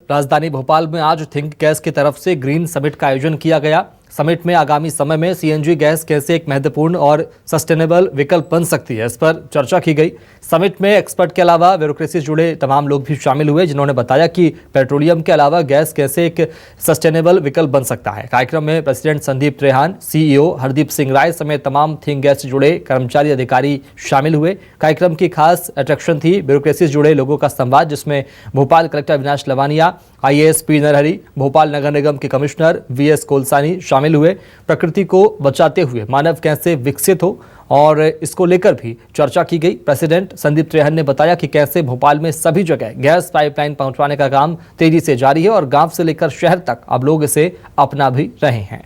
राजधानी भोपाल में आज थिंक गैस की तरफ से ग्रीन समिट का आयोजन किया गया। समिट में आगामी समय में सीएनजी गैस कैसे एक महत्वपूर्ण और सस्टेनेबल विकल्प बन सकती है, इस पर चर्चा की गई। समिट में एक्सपर्ट के अलावा ब्यूरोक्रेसी से जुड़े तमाम लोग भी शामिल हुए, जिन्होंने बताया कि पेट्रोलियम के अलावा गैस कैसे एक सस्टेनेबल विकल्प बन सकता है। कार्यक्रम में प्रेसिडेंट संदीप त्रेहान, सीईओ हरदीप सिंह राय समेत तमाम थिंक गैस से जुड़े कर्मचारी अधिकारी शामिल हुए। कार्यक्रम की खास अट्रैक्शन थी ब्यूरोक्रेसी से जुड़े लोगों का संवाद, जिसमें Bhopal collector Avinash Lavania, IAS P Narhari, Bhopal नगर निगम के कमिश्नर वीएस कोलसानी शामिल हुए। प्रकृति को बचाते हुए मानव कैसे विकसित हो और इसको लेकर भी चर्चा की गई। प्रेसिडेंट संदीप त्रेहन ने बताया कि कैसे भोपाल में सभी जगह गैस पाइपलाइन पहुंचवाने का काम तेजी से जारी है और गांव से लेकर शहर तक अब लोग इसे अपना भी रहे हैं।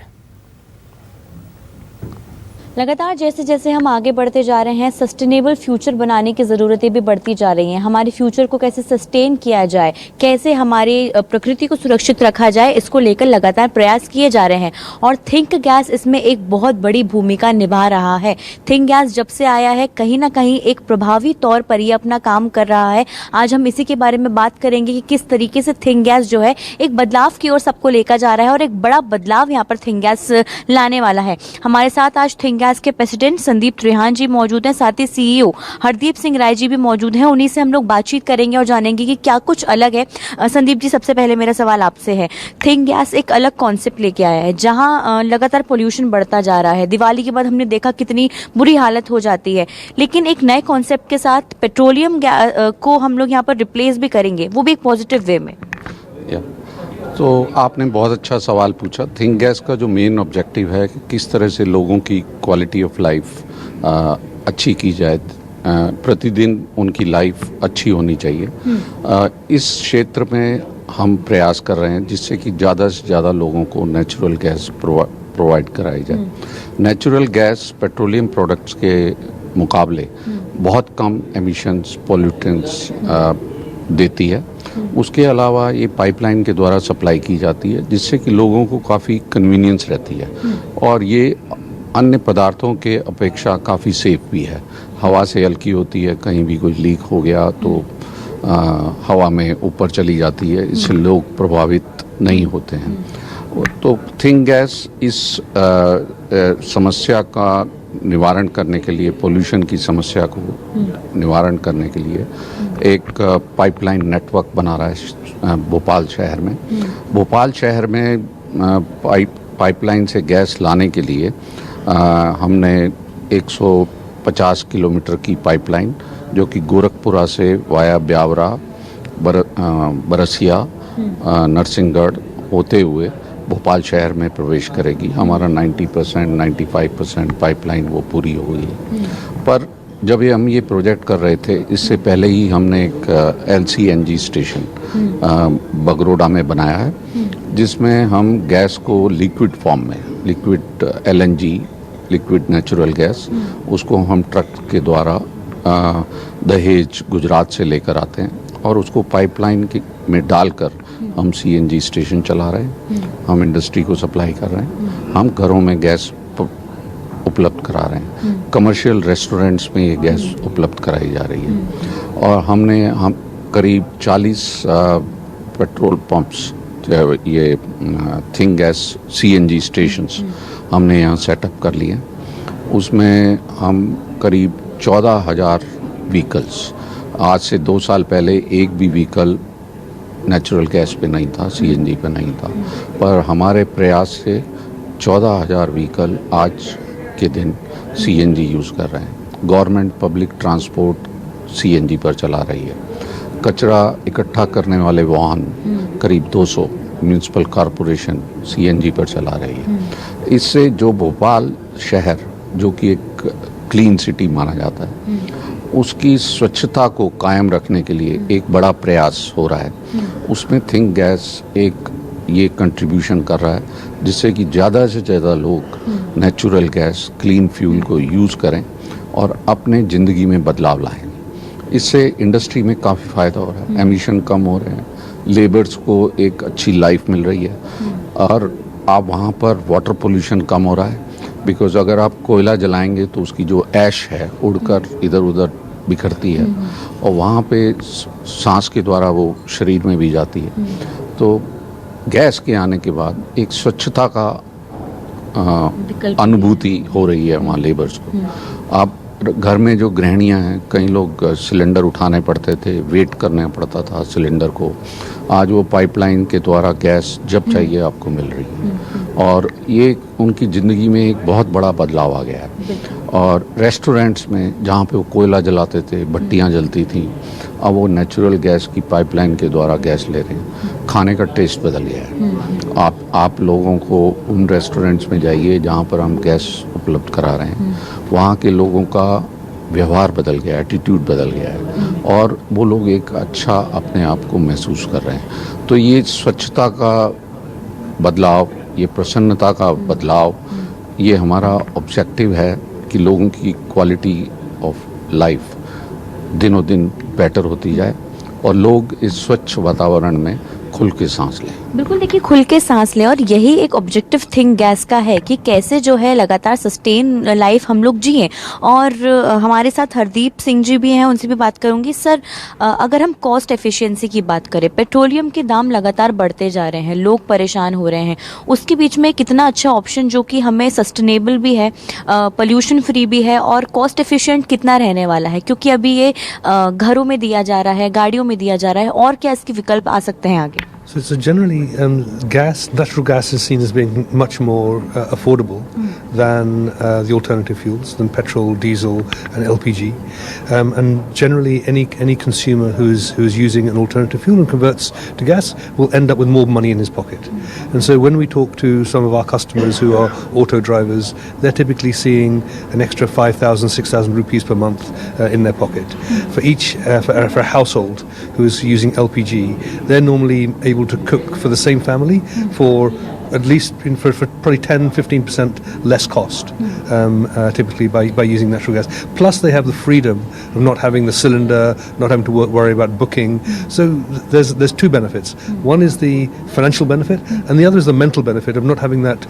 लगातार जैसे जैसे हम आगे बढ़ते जा रहे हैं, सस्टेनेबल फ्यूचर बनाने की ज़रूरतें भी बढ़ती जा रही हैं। हमारे फ्यूचर को कैसे सस्टेन किया जाए, कैसे हमारी प्रकृति को सुरक्षित रखा जाए, इसको लेकर लगातार प्रयास किए जा रहे हैं और थिंक गैस इसमें एक बहुत बड़ी भूमिका निभा रहा है। थिंक गैस जब से आया है, कहीं ना कहीं एक प्रभावी तौर पर ये अपना काम कर रहा है। आज हम इसी के बारे में बात करेंगे कि किस तरीके से थिंक गैस जो है एक बदलाव की ओर सबको लेकर जा रहा है और एक बड़ा बदलाव यहाँ पर थिंक गैस लाने वाला है। हमारे साथ आज थिंक गैस के प्रेसिडेंट संदीप त्रेहान जी मौजूद हैं, साथ ही सीईओ हरदीप सिंह राय जी भी मौजूद हैं। उन्हीं से हम लोग बातचीत करेंगे और जानेंगे कि क्या कुछ अलग है। संदीप जी, सबसे पहले मेरा सवाल आपसे है, थिंक गैस एक अलग कॉन्सेप्ट लेके आया है जहां लगातार पोल्यूशन बढ़ता जा रहा है। दिवाली के बाद हमने देखा कितनी बुरी हालत हो जाती है, लेकिन एक नए कॉन्सेप्ट के साथ पेट्रोलियम को हम लोग यहाँ पर रिप्लेस भी करेंगे, वो भी एक पॉजिटिव वे में। तो आपने बहुत अच्छा सवाल पूछा। थिंक गैस का जो मेन ऑब्जेक्टिव है कि किस तरह से लोगों की क्वालिटी ऑफ लाइफ अच्छी की जाए, प्रतिदिन उनकी लाइफ अच्छी होनी चाहिए। इस क्षेत्र में हम प्रयास कर रहे हैं जिससे कि ज़्यादा से ज़्यादा लोगों को नेचुरल गैस प्रोवाइड कराई जाए। नेचुरल गैस पेट्रोलियम प्रोडक्ट्स के मुकाबले बहुत कम एमिशंस, पॉल्यूटेंट्स देती है। उसके अलावा ये पाइपलाइन के द्वारा सप्लाई की जाती है, जिससे कि लोगों को काफ़ी कन्वीनियंस रहती है और ये अन्य पदार्थों के अपेक्षा काफ़ी सेफ भी है। हवा से हल्की होती है, कहीं भी कोई लीक हो गया तो हवा में ऊपर चली जाती है, इससे लोग प्रभावित नहीं होते हैं। तो थिंक गैस इस समस्या का निवारण करने के लिए, पोल्यूशन की समस्या को निवारण करने के लिए एक पाइपलाइन नेटवर्क बना रहा है भोपाल शहर में। भोपाल शहर में पाइपलाइन से गैस लाने के लिए हमने 150 किलोमीटर की पाइपलाइन, जो कि गोरखपुरा से वाया ब्यावरा, बरसिया, नरसिंहगढ़ होते हुए भोपाल शहर में प्रवेश करेगी। हमारा 90%, 95% पाइपलाइन वो पूरी हो गई है। पर जब हम ये प्रोजेक्ट कर रहे थे, इससे पहले ही हमने एक LCNG स्टेशन बगरोडा में बनाया है, जिसमें हम गैस को लिक्विड फॉर्म में, liquid LNG, liquid natural gas, उसको हम ट्रक के द्वारा दहेज, गुजरात से लेकर आते हैं और उसको पाइपलाइन में डालकर हम CNG स्टेशन चला रहे हैं। हम इंडस्ट्री को सप्लाई कर रहे हैं, हम घरों में गैस उपलब्ध करा रहे हैं, कमर्शियल रेस्टोरेंट्स में ये गैस उपलब्ध कराई जा रही है। और हम करीब 40 पेट्रोल पंप्स, ये थिंक गैस CNG स्टेशंस हमने यहाँ सेटअप कर लिए। उसमें हम करीब 14,000 व्हीकल्स, आज से 2 साल पहले एक भी व्हीकल नेचुरल गैस पे नहीं था, CNG पे नहीं था, पर हमारे प्रयास से 14,000 व्हीकल आज के दिन CNG यूज़ कर रहे हैं। गवर्नमेंट पब्लिक ट्रांसपोर्ट CNG पर चला रही है। कचरा इकट्ठा करने वाले वाहन करीब 200 म्यूनिसिपल कॉरपोरेशन CNG पर चला रही है। इससे जो भोपाल शहर, जो कि एक क्लीन सिटी माना जाता है, उसकी स्वच्छता को कायम रखने के लिए एक बड़ा प्रयास हो रहा है। उसमें थिंक गैस एक ये कंट्रीब्यूशन कर रहा है, जिससे कि ज़्यादा से ज़्यादा लोग नेचुरल गैस, क्लीन फ्यूल को यूज़ करें और अपने ज़िंदगी में बदलाव लाएं। इससे इंडस्ट्री में काफ़ी फ़ायदा हो रहा है, एमिशन कम हो रहे हैं, लेबर्स को एक अच्छी लाइफ मिल रही है और आप वहाँ पर वाटर पोल्यूशन कम हो रहा है। बिकॉज अगर आप कोयला जलाएंगे तो उसकी जो ऐश है उड़कर इधर उधर बिखरती है और वहाँ पे सांस के द्वारा वो शरीर में भी जाती है। तो गैस के आने के बाद एक स्वच्छता का अनुभूति हो रही है वहाँ लेबर्स को। आप घर में जो गृहिणियाँ हैं, कई लोग सिलेंडर उठाने पड़ते थे, वेट करना पड़ता था सिलेंडर को, आज वो पाइपलाइन के द्वारा गैस जब चाहिए आपको मिल रही है और ये उनकी ज़िंदगी में एक बहुत बड़ा बदलाव आ गया है। और रेस्टोरेंट्स में जहाँ पे वो कोयला जलाते थे, भट्टियाँ जलती थीं, अब वो नेचुरल गैस की पाइपलाइन के द्वारा गैस ले रहे हैं। खाने का टेस्ट बदल गया है। आप लोगों को उन रेस्टोरेंट्स में जाइए जहाँ पर हम गैस उपलब्ध करा रहे हैं, वहाँ के लोगों का व्यवहार बदल गया, एटीट्यूड बदल गया है और वो लोग एक अच्छा अपने आप को महसूस कर रहे हैं। तो ये स्वच्छता का बदलाव, ये प्रसन्नता का बदलाव, ये हमारा ऑब्जेक्टिव है कि लोगों की क्वालिटी ऑफ लाइफ दिनों दिन बेटर होती जाए और लोग इस स्वच्छ वातावरण में खुल के सांस लें। बिल्कुल, देखिए खुल के सांस लें और यही एक ऑब्जेक्टिव थिंग गैस का है कि कैसे जो है लगातार सस्टेन लाइफ हम लोग जिएं। और हमारे साथ हरदीप सिंह जी भी हैं, उनसे भी बात करूंगी। सर, अगर हम कॉस्ट एफिशिएंसी की बात करें, पेट्रोलियम के दाम लगातार बढ़ते जा रहे हैं, लोग परेशान हो रहे हैं, उसके बीच में कितना अच्छा ऑप्शन जो कि हमें सस्टेनेबल भी है, पोल्यूशन फ्री भी है और कॉस्ट एफिशिएंट कितना रहने वाला है, क्योंकि अभी ये घरों में दिया जा रहा है, गाड़ियों में दिया जा रहा है, और क्या इसके विकल्प आ सकते हैं आगे? So generally, natural gas is seen as being much more affordable than the alternative fuels, than petrol, diesel, and LPG. And generally, any consumer who is using an alternative fuel and converts to gas will end up with more money in his pocket. And so, when we talk to some of our customers who are auto drivers, they're typically seeing an extra 5,000, 6,000 rupees per month in their pocket. For a household who is using LPG, they're normally able to cook for the same family for at least for probably 10-15% less cost, typically by using natural gas. Plus, they have the freedom of not having the cylinder, not having to worry about booking. So there's two benefits. One is the financial benefit, and the other is the mental benefit of not having that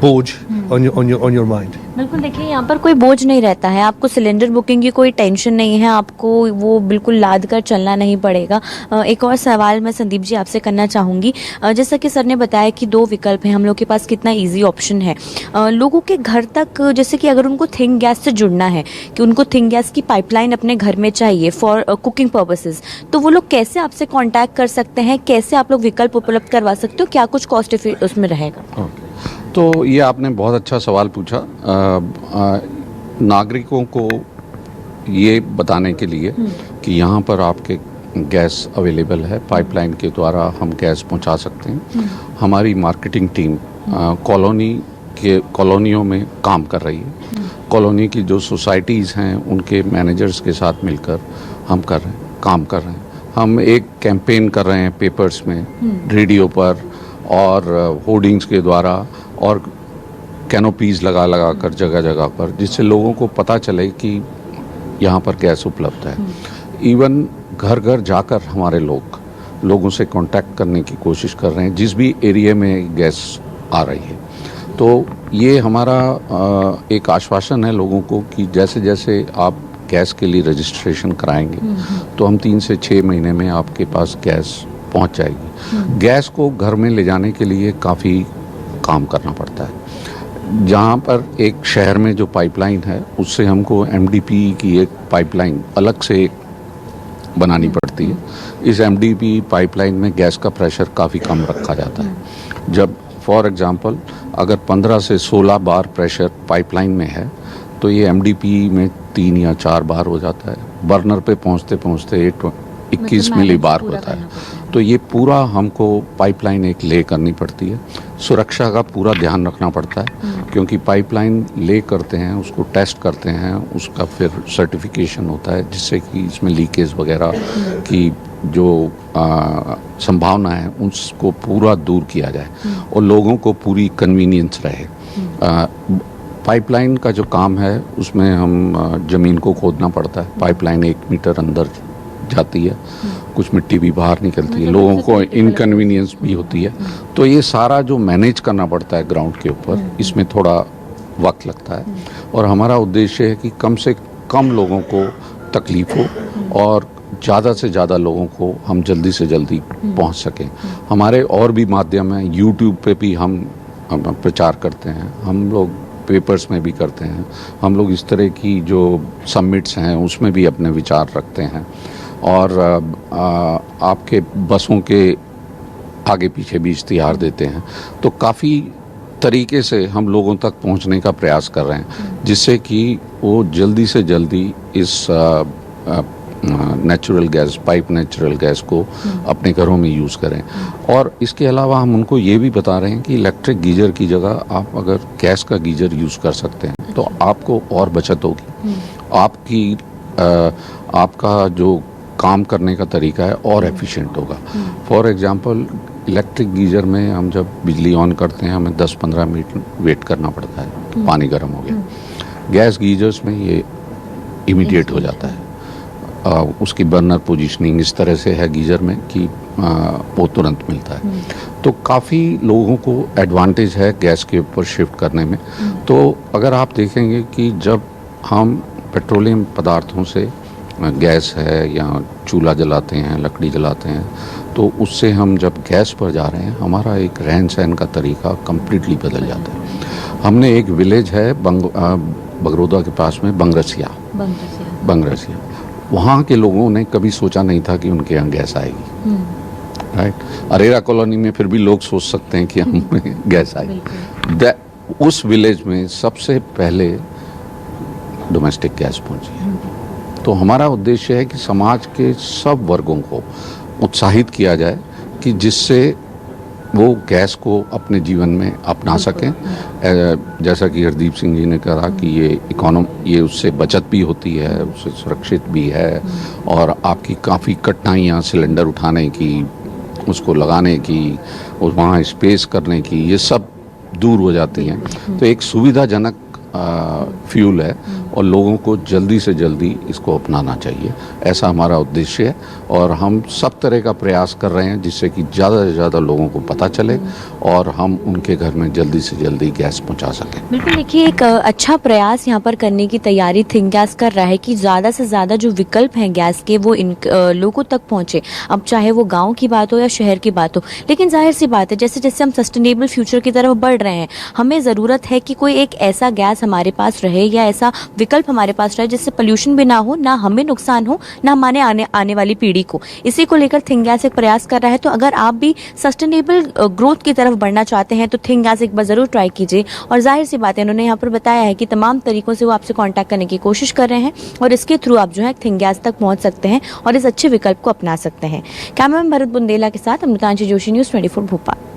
board on your mind. बिल्कुल, देखिए यहाँ पर कोई बोझ नहीं रहता है, आपको सिलेंडर बुकिंग की कोई टेंशन नहीं है, आपको वो बिल्कुल लाद कर चलना नहीं पड़ेगा। एक और सवाल मैं संदीप जी आपसे करना चाहूँगी। जैसा कि सर ने बताया कि दो विकल्प हैं, हम लोग के पास कितना इजी ऑप्शन है लोगों के घर तक। जैसे कि अगर उनको थिंक गैस से जुड़ना है, कि उनको थिंक गैस की पाइपलाइन अपने घर में चाहिए फॉर कुकिंग पर्पसेस, तो वो लोग कैसे आपसे कॉन्टैक्ट कर सकते हैं, कैसे आप लोग विकल्प उपलब्ध करवा सकते हो, क्या कुछ कॉस्ट उसमें रहेगा? तो ये आपने बहुत अच्छा सवाल पूछा। नागरिकों को ये बताने के लिए कि यहाँ पर आपके गैस अवेलेबल है, पाइपलाइन के द्वारा हम गैस पहुँचा सकते हैं। हमारी मार्केटिंग टीम कॉलोनियों में काम कर रही है। कॉलोनी की जो सोसाइटीज़ हैं उनके मैनेजर्स के साथ मिलकर हम काम कर रहे हैं। हम एक कैंपेन कर रहे हैं पेपर्स में, रेडियो पर और होर्डिंग्स के द्वारा और कैनोपीज़ लगा कर जगह जगह पर, जिससे लोगों को पता चले कि यहाँ पर गैस उपलब्ध है। इवन घर घर जाकर हमारे लोगों से कांटेक्ट करने की कोशिश कर रहे हैं जिस भी एरिया में गैस आ रही है। तो ये हमारा एक आश्वासन है लोगों को कि जैसे जैसे आप गैस के लिए रजिस्ट्रेशन कराएंगे तो हम 3 से 6 महीने में आपके पास गैस पहुंच जाएगी। गैस को घर में ले जाने के लिए काफ़ी काम करना पड़ता है। जहाँ पर एक शहर में जो पाइपलाइन है उससे हमको MDP की एक पाइपलाइन अलग से एक बनानी पड़ती है। इस MDP पाइपलाइन में गैस का प्रेशर काफ़ी कम रखा जाता है। जब फॉर एग्जांपल अगर 15 से 16 बार प्रेशर पाइपलाइन में है तो ये MDP में 3 या 4 बार हो जाता है। बर्नर पे पहुँचते पहुँचते 21 मिली बार होता है। तो ये पूरा हमको पाइपलाइन एक ले करनी पड़ती है। सुरक्षा का पूरा ध्यान रखना पड़ता है क्योंकि पाइपलाइन ले करते हैं, उसको टेस्ट करते हैं, उसका फिर सर्टिफिकेशन होता है जिससे कि इसमें लीकेज वगैरह की जो संभावना है उसको पूरा दूर किया जाए और लोगों को पूरी कन्वीनियंस रहे। पाइपलाइन का जो काम है उसमें हम ज़मीन को खोदना पड़ता है। पाइपलाइन 1 मीटर अंदर जाती है, कुछ मिट्टी भी बाहर निकलती है, लोगों को इनकन्वीनियंस भी होती है। तो ये सारा जो मैनेज करना पड़ता है ग्राउंड के ऊपर, इसमें थोड़ा वक्त लगता है और हमारा उद्देश्य है कि कम से कम लोगों को तकलीफ हो और ज़्यादा से ज़्यादा लोगों को हम जल्दी से जल्दी पहुंच सकें। हमारे और भी माध्यम हैं, यूट्यूब पे भी हम प्रचार करते हैं, हम लोग पेपर्स में भी करते हैं, हम लोग इस तरह की जो समिट्स हैं उसमें भी अपने विचार रखते हैं, और आपके बसों के आगे पीछे भी इश्तिहार देते हैं। तो काफ़ी तरीके से हम लोगों तक पहुंचने का प्रयास कर रहे हैं, जिससे कि वो जल्दी से जल्दी इस natural gas, pipe natural gas को अपने घरों में यूज़ करें। और इसके अलावा हम उनको ये भी बता रहे हैं कि इलेक्ट्रिक गीजर की जगह आप अगर गैस का गीजर यूज़ कर सकते हैं तो आपको और बचत होगी, आपका जो काम करने का तरीका है और एफिशिएंट होगा। फॉर एग्जांपल, इलेक्ट्रिक गीजर में हम जब बिजली ऑन करते हैं हमें 10-15 मिनट वेट करना पड़ता है, पानी गर्म हो गया। गैस गीजर्स में ये इमीडिएट हो जाता है। उसकी बर्नर पोजीशनिंग इस तरह से है गीजर में कि वो तुरंत मिलता है। तो काफ़ी लोगों को एडवांटेज है गैस के ऊपर शिफ्ट करने में। तो अगर आप देखेंगे कि जब हम पेट्रोलियम पदार्थों से गैस है या चूल्हा जलाते हैं, लकड़ी जलाते हैं, तो उससे हम जब गैस पर जा रहे हैं हमारा एक रहन सहन का तरीका कम्प्लीटली बदल जाता है। हमने एक विलेज है बगरोदा के पास में, बंगरसिया, वहाँ के लोगों ने कभी सोचा नहीं था कि उनके यहाँ गैस आएगी। राइट। अरेरा कॉलोनी में फिर भी लोग सोच सकते हैं कि हमें गैस आएगी। उस विलेज में सबसे पहले डोमेस्टिक गैस पहुंची है। तो हमारा उद्देश्य है कि समाज के सब वर्गों को उत्साहित किया जाए कि जिससे वो गैस को अपने जीवन में अपना सकें। जैसा कि हरदीप सिंह जी ने कहा कि ये उससे बचत भी होती है, उससे सुरक्षित भी है, और आपकी काफ़ी कठिनाइयाँ सिलेंडर उठाने की, उसको लगाने की, और वहाँ स्पेस करने की, ये सब दूर हो जाती हैं। तो एक सुविधाजनक फ्यूल है और लोगों को जल्दी से जल्दी इसको अपनाना चाहिए, ऐसा हमारा उद्देश्य है। और हम सब तरह का प्रयास कर रहे हैं जिससे कि ज़्यादा से ज़्यादा लोगों को पता चले और हम उनके घर में जल्दी से जल्दी गैस पहुंचा सकें। बिल्कुल, देखिए एक अच्छा प्रयास यहाँ पर करने की तैयारी थिंक गैस कर रहा है कि ज़्यादा से ज़्यादा जो विकल्प हैं गैस के वो इन लोगों तक पहुँचे। अब चाहे वो गाँव की बात हो या शहर की बात हो, लेकिन जाहिर सी बात है जैसे जैसे हम सस्टेनेबल फ्यूचर की तरफ बढ़ रहे हैं, हमें ज़रूरत है कि कोई एक ऐसा गैस हमारे पास रहे या ऐसा विकल्प हमारे पास रहे जिससे पोल्यूशन भी ना हो, ना हमें नुकसान हो, ना हमारे आने वाली पीढ़ी को। इसी को लेकर थिंक गैस एक प्रयास कर रहा है। तो अगर आप भी सस्टेनेबल ग्रोथ की तरफ बढ़ना चाहते हैं तो थिंक गैस एक बार ज़रूर ट्राई कीजिए। और जाहिर सी बात है, उन्होंने यहाँ पर बताया है कि तमाम तरीकों से वो आपसे कॉन्टैक्ट करने की कोशिश कर रहे हैं और इसके थ्रू आप जो है थिंक गैस तक पहुँच सकते हैं और इस अच्छे विकल्प को अपना सकते हैं। कैमरामैन भरत बुंदेला के साथ अमृतांशी जोशी, न्यूज़ 24 भोपाल।